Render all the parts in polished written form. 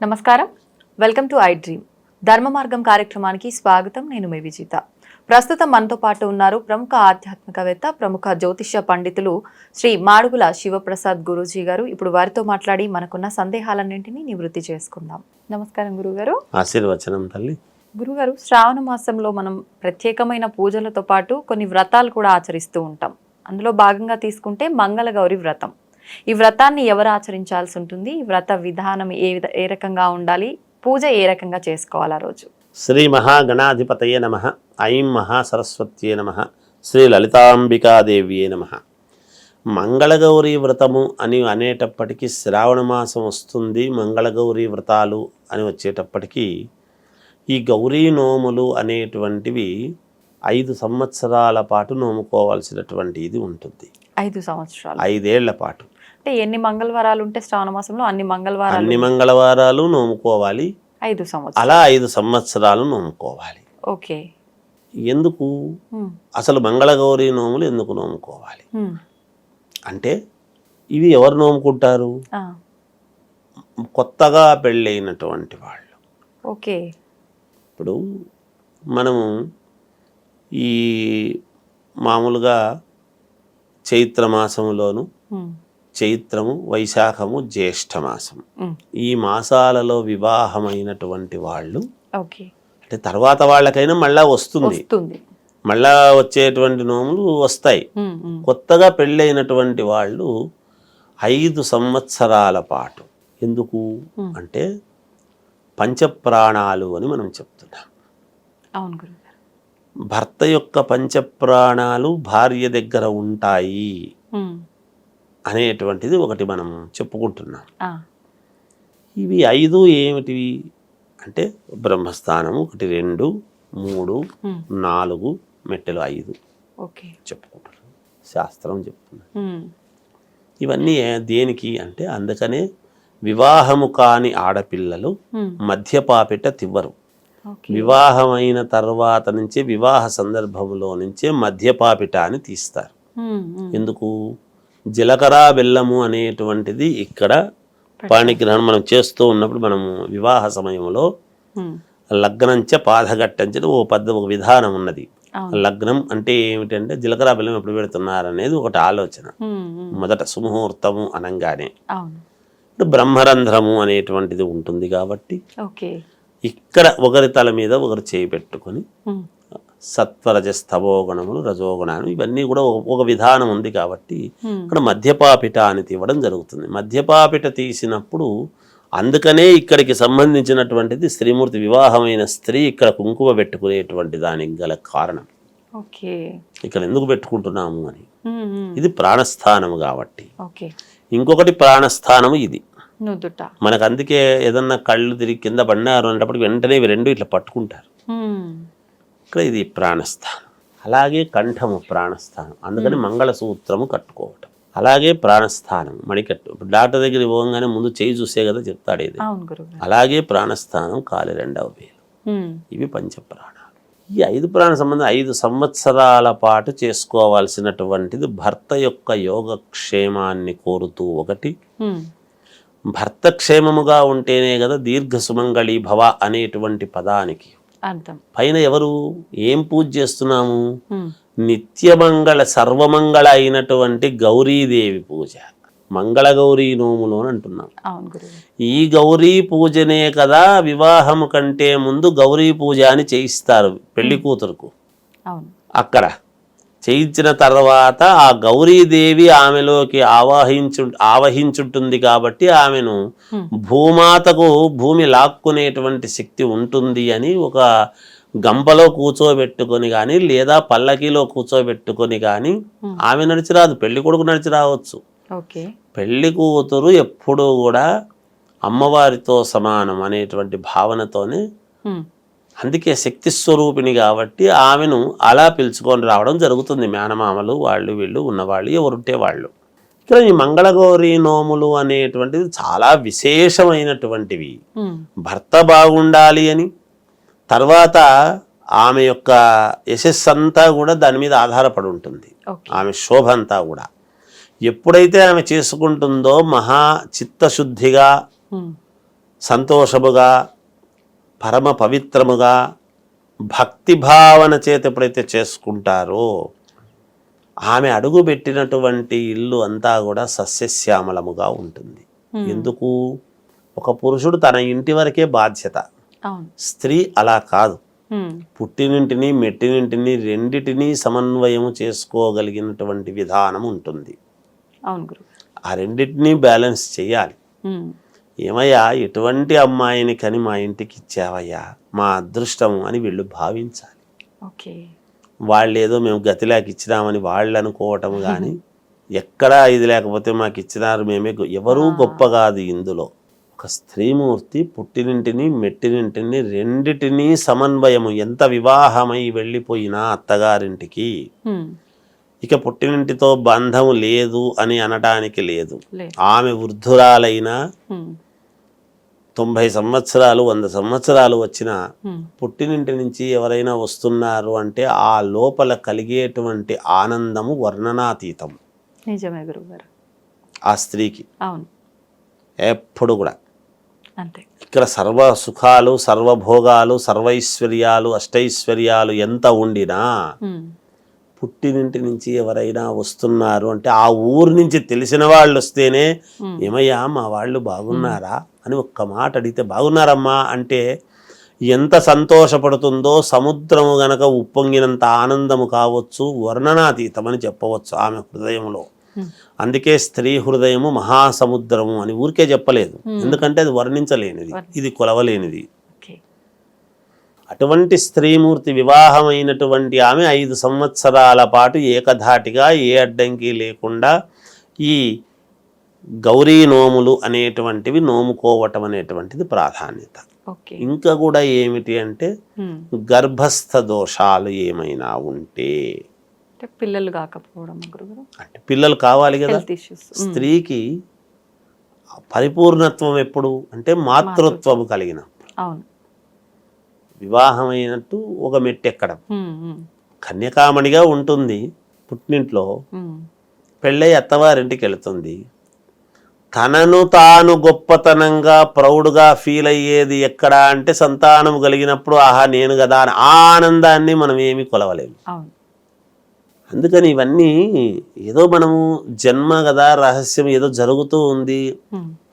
నమస్కారం, welcome to I dream. ధర్మ మార్గం కార్యక్రమానికి స్వాగతం. నేను మీ విజిత. ప్రస్తుతం మనతో పాటు ఉన్నారు ప్రముఖ ఆధ్యాత్మికవేత్త, ప్రముఖ జ్యోతిష్య పండితులు శ్రీ మాడుగుల శివప్రసాద్ గురూజీ గారు. ఇప్పుడు వారితో మాట్లాడి మనకున్న సందేహాలన్నింటినీ నివృత్తి చేసుకుందాం. నమస్కారం గురుగారు. ఆశీర్వచనం తల్లి. గురుగారు, శ్రావణ మాసంలో మనం ప్రత్యేకమైన పూజలతో పాటు కొన్ని వ్రతాలు కూడా ఆచరిస్తూ ఉంటాం. అందులో భాగంగా తీసుకుంటే మంగళగౌరి వ్రతం. ఈ వ్రతాన్ని ఎవరు ఆచరించాల్సి ఉంటుంది? ఈ వ్రత విధానం ఏ రకంగా ఉండాలి? పూజ ఏ రకంగా చేసుకోవాలి ఆ రోజు? శ్రీ మహాగణాధిపతయే నమః. ఐం మహాసరస్వత్యే నమః. శ్రీ లలితాంబికాదేవ్యే నమః. మంగళగౌరీ వ్రతము అని అనేటప్పటికీ శ్రావణ మాసం వస్తుంది. మంగళగౌరీ వ్రతాలు అని వచ్చేటప్పటికీ ఈ గౌరీ నోములు అనేటువంటివి 5 సంవత్సరాల పాటు నోముకోవాల్సినటువంటి ఇది ఉంటుంది. 5 సంవత్సరాలు, 5 ఏళ్ల పాటు. అంటే ఎన్ని మంగళవారాలు ఉంటే శ్రావణ మాసంలో అన్ని మంగళవారాలు నోముకోవాలి. 5 సంవత్సరాలు, అలా 5 సంవత్సరాలు నోముకోవాలి. ఓకే. ఎందుకు అసలు మంగళగౌరీ నోములు ఎందుకు నోముకోవాలి అంటే, ఇవి ఎవరు నోముకుంటారు? కొత్తగా పెళ్ళైనటువంటి వాళ్ళు. ఓకే. ఇప్పుడు మనము ఈ మామూలుగా చైత్రమాసములోను, చైత్రము, వైశాఖము, జ్యేష్ఠమాసం, ఈ మాసాలలో వివాహమైనటువంటి వాళ్ళు, అంటే తర్వాత వాళ్ళకైనా మళ్ళా వస్తుంది, మళ్ళా వచ్చేటువంటి నోములు వస్తాయి. కొత్తగా పెళ్ళైనటువంటి వాళ్ళు 5 సంవత్సరాల పాటు. ఎందుకు అంటే పంచప్రాణాలు అని మనం చెప్తున్నాం. భర్త యొక్క పంచప్రాణాలు భార్య దగ్గర ఉంటాయి అనేటువంటిది ఒకటి మనం చెప్పుకుంటున్నాం. ఇవి 5 ఏమిటివి అంటే బ్రహ్మస్థానము 1, 2, 3, 4 మెట్టెలు 5 చెప్పుకుంటున్నాం. శాస్త్రం చెప్తున్నాం. ఇవన్నీ దేనికి అంటే, అందుకనే వివాహము కాని ఆడపిల్లలు మధ్యపాపిట తివ్వరు. వివాహమైన తర్వాత నుంచే, వివాహ సందర్భంలో నుంచే మధ్యపాపిట అని తీస్తారు. ఎందుకు? జీలకర్ర బెల్లము అనేటువంటిది ఇక్కడ పాణిగ్రహణం మనం చేస్తూ ఉన్నప్పుడు, మనము వివాహ సమయంలో లగ్నంచ పాదఘట్టంచ ఒక విధానం ఉన్నది. లగ్నం అంటే ఏమిటంటే జీలకర్ర బెల్లం ఎప్పుడు పెడుతున్నారనేది ఒకటి ఆలోచన. మొదట సుముహూర్తము అనగానే బ్రహ్మరంధ్రము అనేటువంటిది ఉంటుంది కాబట్టి ఇక్కడ ఒకరి తల మీద ఒకరు చేయి పెట్టుకొని సత్వరజస్తమోగుణములు, రజోగుణాలు, ఇవన్నీ కూడా ఒక విధానం ఉంది కాబట్టి ఇక్కడ మధ్యపాపిట అని తీయడం జరుగుతుంది. మధ్యపాపిట తీసినప్పుడు అందుకనే ఇక్కడికి సంబంధించినటువంటిది స్త్రీమూర్తి, వివాహమైన స్త్రీ ఇక్కడ కుంకుమ పెట్టుకునేటువంటి దానికి గల కారణం. ఇక్కడ ఎందుకు పెట్టుకుంటున్నాము అని, ఇది ప్రాణస్థానము కాబట్టి. ఇంకొకటి ప్రాణస్థానము ఇది మనకు. అందుకే ఏదన్నా కళ్ళు తిరిగి కింద పడినారు అనేటప్పటికి వెంటనే ఇవి 2 ఇట్లా పట్టుకుంటారు. ఇక్కడ ఇది ప్రాణస్థానం. అలాగే కంఠము ప్రాణస్థానం, అందుకని మంగళసూత్రము కట్టుకోవటం. అలాగే ప్రాణస్థానం మణికట్టు. డాక్టర్ దగ్గర పోగానే ముందు చేయి చూసే కదా చెప్తాడు ఇది. అలాగే ప్రాణస్థానం కాలి 2వ వేలు. ఇవి పంచప్రాణాలు. ఈ 5 ప్రాణ సంబంధం 5 సంవత్సరాల పాటు చేసుకోవాల్సినటువంటిది భర్త యొక్క యోగక్షేమాన్ని కోరుతూ. ఒకటి, భర్త క్షేమముగా ఉంటేనే కదా దీర్ఘ సుమంగళి భవ అనేటువంటి పదానికి పైన ఎవరు ఏం పూజ చేస్తున్నాము? నిత్యమంగళ సర్వమంగళ అయినటువంటి గౌరీదేవి పూజ, మంగళగౌరీ నోములు అని అంటున్నాం. ఈ గౌరీ పూజనే కదా వివాహము కంటే ముందు గౌరీ పూజ అని చేయిస్తారు పెళ్లి కూతురుకు. అక్కడ చేయించిన తర్వాత ఆ గౌరీదేవి ఆమెలోకి ఆవహించుంటుంది కాబట్టి ఆమెను భూమాతకు భూమి లాక్కునేటువంటి శక్తి ఉంటుంది అని ఒక గంపలో కూర్చోబెట్టుకొని కానీ, లేదా పల్లకిలో కూర్చోబెట్టుకొని కానీ ఆమె నడిచిరాదు, పెళ్లి కొడుకు నడిచి రావచ్చు. పెళ్లి కూతురు ఎప్పుడూ కూడా అమ్మవారితో సమానం అనేటువంటి భావనతోనే, అందుకే శక్తి స్వరూపిణి కాబట్టి ఆమెను అలా పిలుచుకొని రావడం జరుగుతుంది. మేనమామలు వాళ్ళు వీళ్ళు ఉన్నవాళ్ళు ఎవరుంటే వాళ్ళు. ఇక్కడ ఈ మంగళగౌరీ నోములు అనేటువంటిది చాలా విశేషమైనటువంటివి. భర్త బాగుండాలి అని, తర్వాత ఆమె యొక్క యశస్సు అంతా కూడా దాని మీద ఆధారపడి ఉంటుంది. ఆమె శోభ అంతా కూడా ఎప్పుడైతే ఆమె చేసుకుంటుందో మహా చిత్తశుద్ధిగా సంతోషముగా పరమ పవిత్రముగా భక్తి భావన చేత ఎప్పుడైతే చేసుకుంటారో ఆమె అడుగు పెట్టినటువంటి ఇల్లు అంతా కూడా సస్యశ్యామలముగా ఉంటుంది. ఎందుకు? ఒక పురుషుడు తన ఇంటి వరకే బాధ్యత, స్త్రీ అలా కాదు. పుట్టినింటిని మెట్టినింటిని రెండిటిని సమన్వయము చేసుకోగలిగినటువంటి విధానం ఉంటుంది. ఆ రెండింటినీ బ్యాలెన్స్ చేయాలి. ఏమయ్యా ఎటువంటి అమ్మాయిని కని మా ఇంటికి ఇచ్చావయ్యా, మా అదృష్టం అని వీళ్ళు భావించాలి. వాళ్ళు ఏదో మేము గతిలేక ఇచ్చినామని వాళ్ళు అనుకోవటం కానీ ఎక్కడా ఇది లేకపోతే మాకు ఇచ్చినారు మేమే, ఎవరూ గొప్ప కాదు ఇందులో. ఒక స్త్రీమూర్తి పుట్టినింటిని మెట్టినింటిని రెండిటినీ సమన్వయము, ఎంత వివాహమై వెళ్ళిపోయినా అత్తగారింటికి ఇక పుట్టినింటితో బంధము లేదు అని అనటానికి లేదు. ఆమె వృద్ధురాలైనా 90 సంవత్సరాలు 100 సంవత్సరాలు వచ్చిన పుట్టినింటి నుంచి ఎవరైనా వస్తున్నారు అంటే ఆ లోపల కలిగేటువంటి ఆనందము వర్ణనాతీతం. నిజమే గురుగారు. ఆ స్త్రీకి అవును ఎప్పుడు కూడా అంతే. ఇక్కడ సర్వ సుఖాలు సర్వభోగాలు సర్వైశ్వర్యాలు అష్టైశ్వర్యాలు ఎంత ఉండినా పుట్టినింటి నుంచి ఎవరైనా వస్తున్నారు అంటే ఆ ఊరు నుంచి తెలిసిన వాళ్ళు వస్తేనే ఏమయ్యా మా వాళ్ళు బాగున్నారా అని ఒక్క మాట అడిగితే బాగున్నారమ్మా అంటే ఎంత సంతోషపడుతుందో సముద్రము గనక ఉప్పొంగినంత ఆనందము కావచ్చు, వర్ణనాతీతమని చెప్పవచ్చు ఆమె హృదయంలో. అందుకే స్త్రీ హృదయము మహాసముద్రము అని ఊరికే చెప్పలేదు, ఎందుకంటే అది వర్ణించలేనిది, ఇది కొలవలేనిది. అటువంటి స్త్రీమూర్తి వివాహమైనటువంటి ఆమె 5 సంవత్సరాల పాటు ఏకధాటిగా ఏ అడ్డంకి లేకుండా ఈ గౌరీ నోములు అనేటువంటివి నోముకోవటం అనేటువంటిది ప్రాధాన్యత. ఇంకా కూడా ఏమిటి అంటే గర్భస్థ దోషాలు ఏమైనా ఉంటే, పిల్లలు కాకపోవడం, అంటే పిల్లలు కావాలి కదా స్త్రీకి. పరిపూర్ణత్వం ఎప్పుడు అంటే మాతృత్వం కలిగినప్పుడు. వివాహమైనట్టు ఒక మెట్టెక్కడం, కన్యకామణిగా ఉంటుంది పుట్టినింట్లో, పెళ్ళై అత్తవారింటికి వెళుతుంది. తనను తాను గొప్పతనంగా ప్రౌడ్గా ఫీల్ అయ్యేది ఎక్కడ అంటే సంతానం కలిగినప్పుడు. ఆహా నేను కదా అని ఆనందాన్ని మనం ఏమీ కొలవలేము. అందుకని ఇవన్నీ ఏదో మనము జన్మ కదా రహస్యం ఏదో జరుగుతూ ఉంది,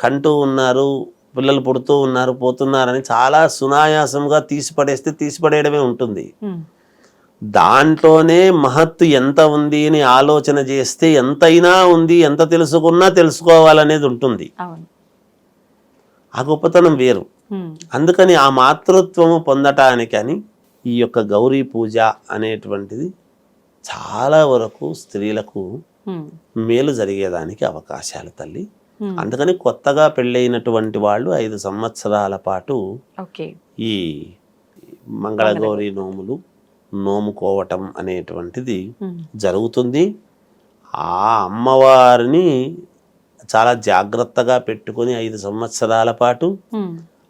కంటూ ఉన్నారు, పిల్లలు పుడుతూ ఉన్నారు పోతున్నారని చాలా సునాయాసంగా తీసిపడేయడమే ఉంటుంది. దాంట్లోనే మహత్తు ఎంత ఉంది అని ఆలోచన చేస్తే ఎంతైనా ఉంది, ఎంత తెలుసుకున్నా తెలుసుకోవాలనేది ఉంటుంది. ఆ గొప్పతనం వేరు. అందుకని ఆ మాతృత్వము పొందటానికని ఈ యొక్క గౌరీ పూజ అనేటువంటిది చాలా వరకు స్త్రీలకు మేలు జరిగేదానికి అవకాశాలు తల్లి. అందుకని కొత్తగా పెళ్ళైనటువంటి వాళ్ళు 5 సంవత్సరాల పాటు ఈ మంగళగౌరీ నోములు నోముకోవటం అనేటువంటిది జరుగుతుంది. ఆ అమ్మవారిని చాలా జాగ్రత్తగా పెట్టుకొని 5 సంవత్సరాల పాటు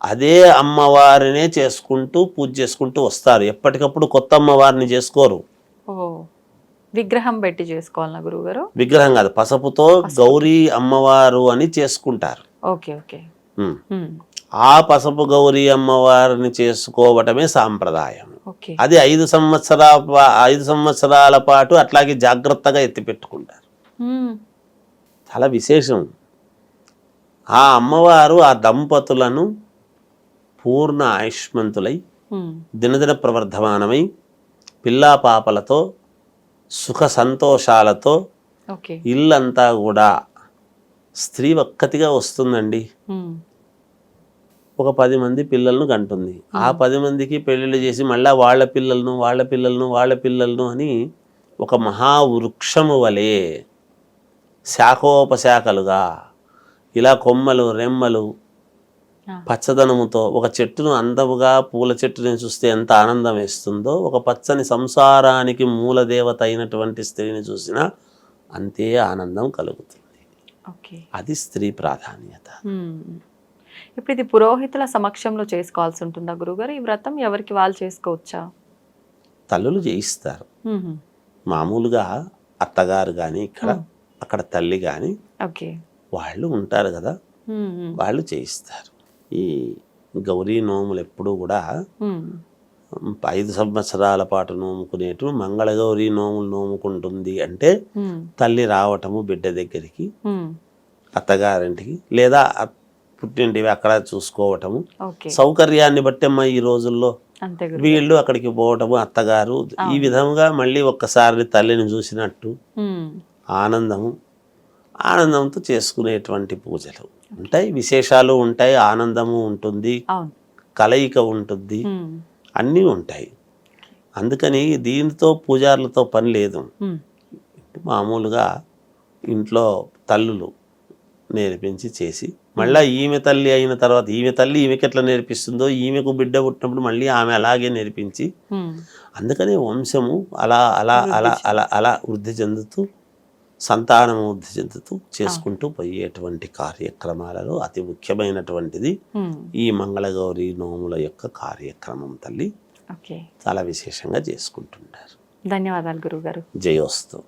అదే అమ్మవారినే చేసుకుంటూ పూజ చేసుకుంటూ వస్తారు. ఎప్పటికప్పుడు కొత్త అమ్మవారిని చేసుకోరు. విగ్రహం పెట్టి చేసుకోవాలన్నా గురువుగారు? విగ్రహం కాదు, పసుపుతో గౌరీ అమ్మవారు అని చేసుకుంటారు. ఆ పసుపు గౌరీ అమ్మవారిని చేసుకోవటమే సాంప్రదాయం. అది 5 సంవత్సరాల పాటు అట్లాగే జాగ్రత్తగా ఎత్తిపెట్టుకుంటారు. చాలా విశేషం. ఆ అమ్మవారు ఆ దంపతులను పూర్ణ ఆయుష్మంతులై దినదిన ప్రవర్ధమానమై పిల్లా పాపలతో సుఖ సంతోషాలతో ఇల్లంతా కూడా స్త్రీ ఒక్కతిగా వస్తుందండి. ఒక 10 మంది పిల్లలను కంటుంది. ఆ 10 మందికి పెళ్ళిళ్ళు చేసి మళ్ళీ వాళ్ళ పిల్లలను అని ఒక మహావృక్షము వలె శాఖోపశాఖలుగా ఇలా కొమ్మలు రెమ్మలు పచ్చదనముతో ఒక చెట్టును అందముగా పూల చెట్టుని చూస్తే ఎంత ఆనందం వేస్తుందో, ఒక పచ్చని సంసారానికి మూలదేవత అయినటువంటి స్త్రీని చూసినా అంతే ఆనందం కలుగుతుంది. అది స్త్రీ ప్రాధాన్యత. ఇప్పుడు ఇది పురోహితుల సమక్షంలో చేసుకోవాల్సి ఉంటుందా గురుగారు? ఈ వ్రతం ఎవరికి వాళ్ళు చేసుకోవచ్చా? తల్లులు చేయిస్తారు. మామూలుగా అత్తగారు కానీ అక్కడ తల్లి కానీ వాళ్ళు ఉంటారు కదా, వాళ్ళు చేయిస్తారు. ఈ గౌరీ నోములు ఎప్పుడూ కూడా ఉమ్, 5 సంవత్సరాల పాటు నోముకునేటు మంగళగౌరి నోములు నోముకుంటుంది అంటే ఉమ్, తల్లి రావటము బిడ్డ దగ్గరికి, ఉమ్, అత్తగారింటికి లేదా పుట్టింటివి అక్కడ చూసుకోవటము, ఓకే సౌకర్యాన్ని బట్టమ్మా ఈ రోజుల్లో అంతే గురు. వీళ్ళు అక్కడికి పోవటము, అత్తగారు ఈ విధంగా మళ్ళీ ఒక్కసారి తల్లిని చూసినట్టు ఉమ్, ఆనందంతో చేసుకునేటువంటి పూజలు ఉంటాయి, విశేషాలు ఉంటాయి, ఆనందము ఉంటుంది, అవును. కలయిక ఉంటుంది, ఉమ్, అన్నీ ఉంటాయి. అందుకని దీంతో పూజారులతో పని లేదు. ఉమ్, మామూలుగా ఇంట్లో తల్లులు నేర్పించి చేసి మళ్ళీ ఈమె తల్లి అయిన తర్వాత ఈమె తల్లి ఈమెకి ఎట్లా నేర్పిస్తుందో ఈమెకు బిడ్డ పుట్టినప్పుడు మళ్ళీ ఆమె అలాగే నేర్పించి, ఉమ్, అందుకనే వంశము అలా అలా అలా అలా అలా వృద్ధి చెందుతూ సంతానం వృద్ధి చెందుతూ చేసుకుంటూ పోయేటువంటి కార్యక్రమాలలో అతి ముఖ్యమైనటువంటిది ఉమ్, ఈ మంగళగౌరి నోముల యొక్క కార్యక్రమం తల్లి ఓకే. చాలా విశేషంగా చేసుకుంటున్నారు. ధన్యవాదాలు గురువు గారు. జయోస్తు.